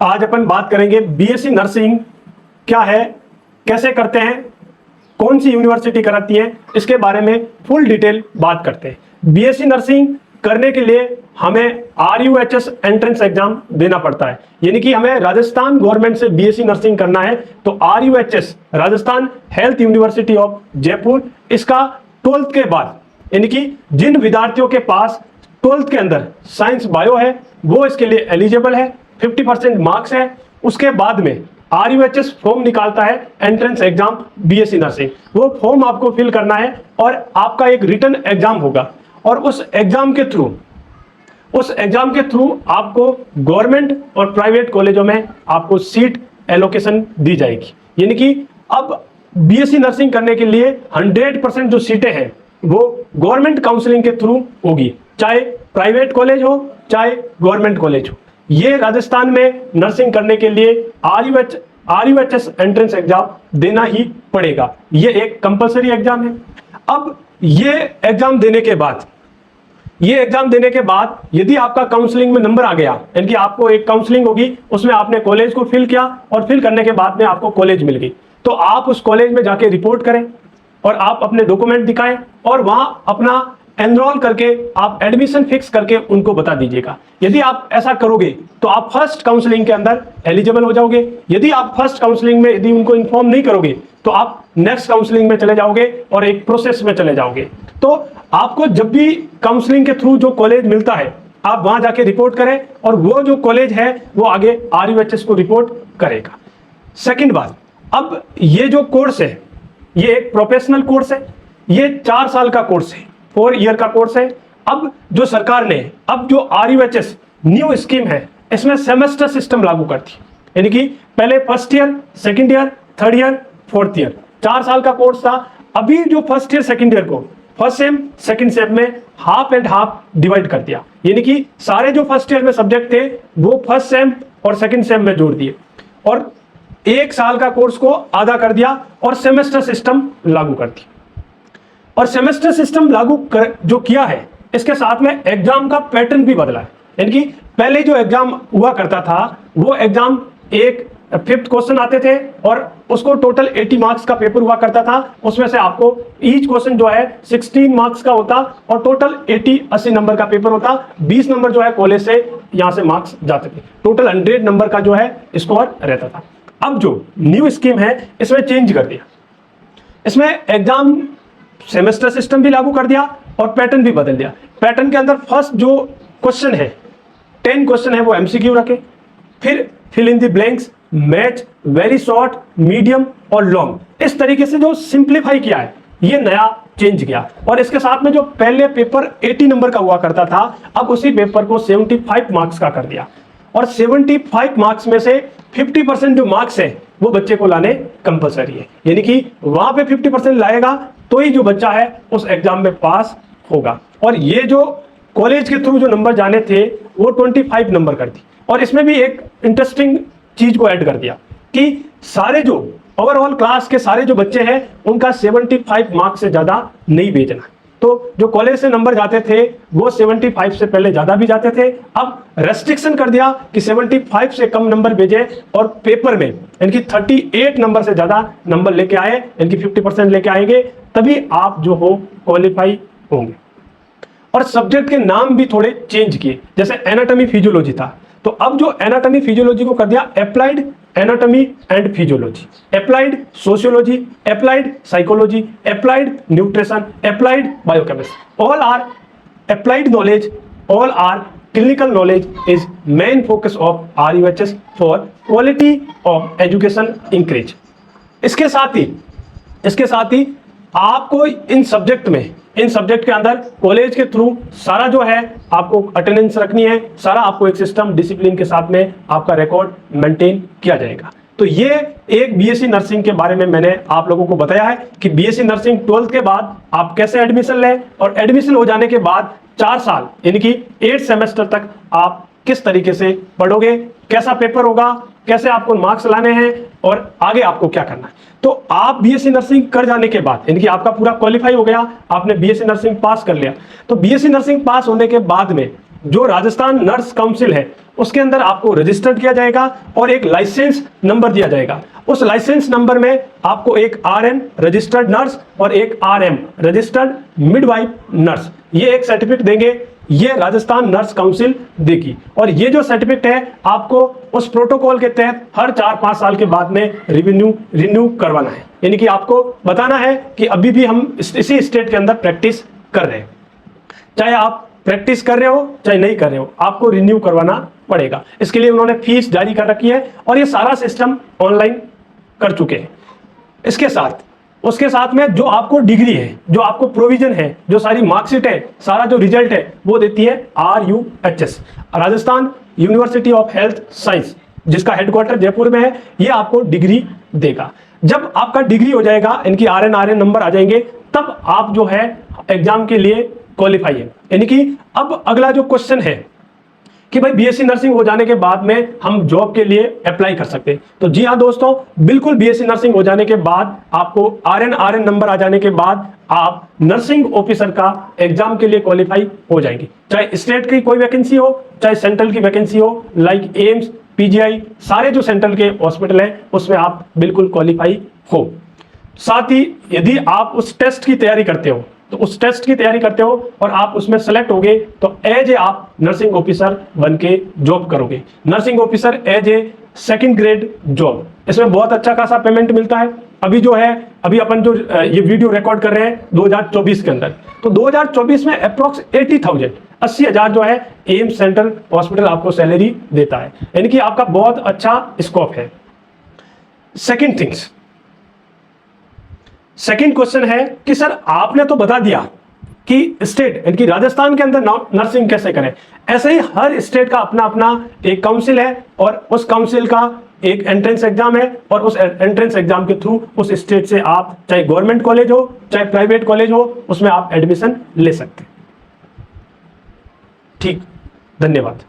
आज अपन बात करेंगे बीएससी नर्सिंग क्या है, कैसे करते हैं, कौन सी यूनिवर्सिटी कराती है, इसके बारे में फुल डिटेल बात करते हैं। बीएससी नर्सिंग करने के लिए हमें RUHS एंट्रेंस एग्जाम देना पड़ता है, यानी कि हमें राजस्थान गवर्नमेंट से बीएससी नर्सिंग करना है तो RUHS Rajasthan health university of Jaipur, इसका 12th के बाद, यानी कि जिन विद्यार्थियों के पास 12th के अंदर साइंस बायो है वो इसके लिए एलिजिबल है, 50% मार्क्स है। उसके बाद में RUHS फॉर्म निकालता है एंट्रेंस एग्जाम बीएससी नर्सिंग, वो फॉर्म आपको फिल करना है और आपका एक रिटन एग्जाम होगा और उस एग्जाम के थ्रू आपको गवर्नमेंट और प्राइवेट कॉलेजों में आपको सीट एलोकेशन दी जाएगी। यानी कि अब बीएससी नर्सिंग करने के लिए 100% जो सीटें हैं वो गवर्नमेंट काउंसलिंग के थ्रू होगी, चाहे प्राइवेट कॉलेज हो चाहे गवर्नमेंट कॉलेज हो। ये राजस्थान में नर्सिंग करने के लिए RUHS एंट्रेंस एग्जाम देना ही पड़ेगा, ये एक कंपलसरी एग्जाम है। अब ये एग्जाम देने के बाद यदि आपका काउंसलिंग में नंबर आ गया, यानी कि आपको एक काउंसलिंग होगी, उसमें आपने कॉलेज को फिल किया और फिल करने के बाद में आपको कॉलेज मिल गई, तो आप उस कॉलेज में जाके रिपोर्ट करें और आप अपने डॉक्यूमेंट दिखाएं और वहां अपना एनरोल करके आप एडमिशन फिक्स करके उनको बता दीजिएगा। यदि आप ऐसा करोगे तो आप फर्स्ट काउंसलिंग के अंदर एलिजिबल हो जाओगे। यदि आप फर्स्ट काउंसलिंग में यदि उनको इन्फॉर्म नहीं करोगे तो आप नेक्स्ट काउंसलिंग में चले जाओगे और एक प्रोसेस में चले जाओगे। तो आपको जब भी काउंसलिंग के थ्रू जो कॉलेज मिलता है आप वहां जाके रिपोर्ट करें और वो जो कॉलेज है वो आगे RUHS को रिपोर्ट करेगा। सेकेंड बात, अब ये जो कोर्स है ये एक प्रोफेशनल कोर्स है, ये 4 साल का कोर्स है, 4 ईयर का कोर्स है। अब जो सरकार ने अब जो RUHS न्यू स्कीम है इसमें सेमेस्टर सिस्टम लागू करती है, यानी कि पहले first year, second year, third year, fourth year, 4 साल का कोर्स था। अभी जो फर्स्ट ईयर सेकंड ईयर को फर्स्ट सेम सेकंड सेम में हाफ एंड हाफ डिवाइड कर दिया, यानी कि सारे जो फर्स्ट ईयर में सब्जेक्ट थे वो फर्स्ट सेम और सेकंड सेम में जोड़ दिए और 1 साल का कोर्स को आधा कर दिया और सेमेस्टर सिस्टम लागू कर दिया। और सेमेस्टर सिस्टम जो किया है इसके साथ में एग्जाम का पैटर्न भी बदला है, यानी कि पहले जो एग्जाम हुआ करता था वो एग्जाम एक 5th क्वेश्चन आते थे और उसको टोटल 80 मार्क्स का पेपर हुआ करता था। उसमें से आपको ईच क्वेश्चन जो है 16 मार्क्स का होता और टोटल 80 नंबर का पेपर होता। 20 नंबर जो है कॉलेज से यहां से मार्क्स जाते थे, टोटल 100 नंबर का जो है स्कोर रहता था। अब जो न्यू स्कीम है इसमें चेंज कर दिया, इसमें एग्जाम सेमेस्टर सिस्टम भी लागू कर दिया और पैटर्न भी बदल दिया। पैटर्न के अंदर फर्स्ट जो क्वेश्चन है 10 क्वेश्चन है वो MCQ रखे, फिर fill in the blanks, match, very short, medium और लॉन्ग, इस तरीके से जो सिंप्लीफाई किया है ये नया चेंज किया। और इसके साथ में जो पहले पेपर 80 नंबर का हुआ करता था अब उसी पेपर को 75 मार्क्स का कर दिया और 75 मार्क्स में से 50% जो मार्क्स है वो बच्चे को लाने कंपलसरी है, यानी कि वहां पे 50% लाएगा तो ही जो बच्चा है उस एग्जाम में पास होगा। और ये जो कॉलेज के थ्रू जो नंबर जाने थे वो 25 नंबर कर दी। और इसमें भी एक इंटरेस्टिंग चीज को ऐड कर दिया कि सारे जो ओवरऑल क्लास के सारे जो बच्चे हैं उनका 75 मार्क्स से ज्यादा नहीं भेजना। तो जो कॉलेज से नंबर जाते थे वो 75 से पहले ज्यादा भी जाते थे, अब रेस्ट्रिक्शन कर दिया कि 75 से कम नंबर भेजे और पेपर में यानी कि 38 नंबर से ज्यादा नंबर लेके आए, यानी कि 50% लेके आएंगे तभी आप जो हो क्वालिफाई होंगे। और सब्जेक्ट के नाम भी थोड़े चेंज किए, जैसे एनाटॉमी फिजियोलॉजी था तो अब जो एनाटॉमी फिजियोलॉजी को कर दिया applied anatomy and physiology, applied sociology, applied psychology, applied nutrition, applied biochemistry. All are applied knowledge, all are clinical knowledge is main focus of RUHS for quality of education increase. इसके साथ ही आपको इन subject के अंदर college के through सारा जो है आपको अटेंडेंस रखनी है, सारा आपको एक सिस्टम डिसिप्लिन के साथ में आपका रिकॉर्ड मेंटेन किया जाएगा। तो ये एक बीएससी नर्सिंग के बारे में मैंने आप लोगों को बताया है कि बीएससी नर्सिंग 12th के बाद आप कैसे एडमिशन लें और एडमिशन हो जाने के बाद 4 साल यानी कि 8 सेमेस्टर तक आप किस तरीके से पढ़ोगे, कैसा पेपर होगा, कैसे आपको मार्क्स लाने हैं और आगे आपको क्या करना है। तो आप बीएससी नर्सिंग कर जाने के बाद यानी कि आपका पूरा क्वालिफाई हो गया, आपने बीएससी नर्सिंग पास कर लिया, तो बीएससी नर्सिंग पास होने के बाद में जो राजस्थान नर्स काउंसिल है उसके अंदर आपको रजिस्टर्ड किया जाएगा और एक लाइसेंस नंबर दिया जाएगा। उस लाइसेंस नंबर में आपको एक RN रजिस्टर्ड नर्स और एक RM रजिस्टर्ड मिडवाइफ नर्स, ये एक सर्टिफिकेट देंगे, ये राजस्थान नर्स काउंसिल देगी। और ये जो सर्टिफिकेट है आपको उस प्रोटोकॉल के तहत हर 4-5 साल के बाद में रिन्यू करवाना है, यानी कि आपको बताना है कि अभी भी हम इसी स्टेट के अंदर प्रैक्टिस कर रहे हैं। चाहे आप प्रैक्टिस कर रहे हो चाहे नहीं कर रहे हो, आपको रिन्यू करवाना पड़ेगा। इसके लिए उन्होंने फीस जारी कर रखी है और ये सारा सिस्टम ऑनलाइन कर चुके हैं। उसके साथ में जो आपको डिग्री है, जो आपको प्रोविजन है, जो सारी मार्कशीट है, सारा जो रिजल्ट है वो देती है RUHS, Rajasthan university of health science, जिसका हेडक्वार्टर जयपुर में है। ये आपको डिग्री देगा। जब आपका डिग्री हो जाएगा, इनकी RN नंबर आ जाएंगे, तब आप जो है एग्जाम के लिए क्वालिफाई है। यानी कि अब अगला जो क्वेश्चन है कि भाई BSc नर्सिंग हो जाने के बाद में हम जॉब के लिए अप्लाई कर सकते हैं। तो जी हाँ दोस्तों, बिल्कुल BSc नर्सिंग हो जाने के बाद आपको RN नंबर आ जाने के बाद आप नर्सिंग ऑफिसर का एग्जाम के लिए क्वालिफाई हो जाएंगे। चाहे स्टेट की कोई वैकेंसी हो, चाहे सेंट्रल की वैकेंसी हो, लाइक एम्स, PGI, सारे जो सेंट्रल के हॉस्पिटल है उसमें आप बिल्कुल क्वालिफाई हो। साथ ही यदि आप उस टेस्ट की तैयारी करते हो, तो उस टेस्ट की तैयारी करते हो और आप उसमें सेलेक्ट हो गए तो एज ए आप नर्सिंग ऑफिसर बन के जॉब करोगे। Nursing officer as a 2nd grade job, इसमें बहुत अच्छा खासा पेमेंट मिलता है। अभी जो है, अभी अपन जो ये वीडियो रिकॉर्ड कर रहे हैं 2024 के अंदर, तो 2024 में अप्रोक्स 80,000 जो है एम्स सेंट्रल हॉस्पिटल आपको सैलरी देता है, यानी कि आपका बहुत अच्छा स्कोप है। सेकंड क्वेश्चन है कि सर आपने तो बता दिया कि स्टेट यानी कि राजस्थान के अंदर नर्सिंग कैसे करें। ऐसे ही हर स्टेट का अपना अपना एक काउंसिल है और उस काउंसिल का एक एंट्रेंस एग्जाम है और उस एंट्रेंस एग्जाम के थ्रू उस स्टेट से आप चाहे गवर्नमेंट कॉलेज हो चाहे प्राइवेट कॉलेज हो उसमें आप एडमिशन ले सकते हैं। ठीक, धन्यवाद।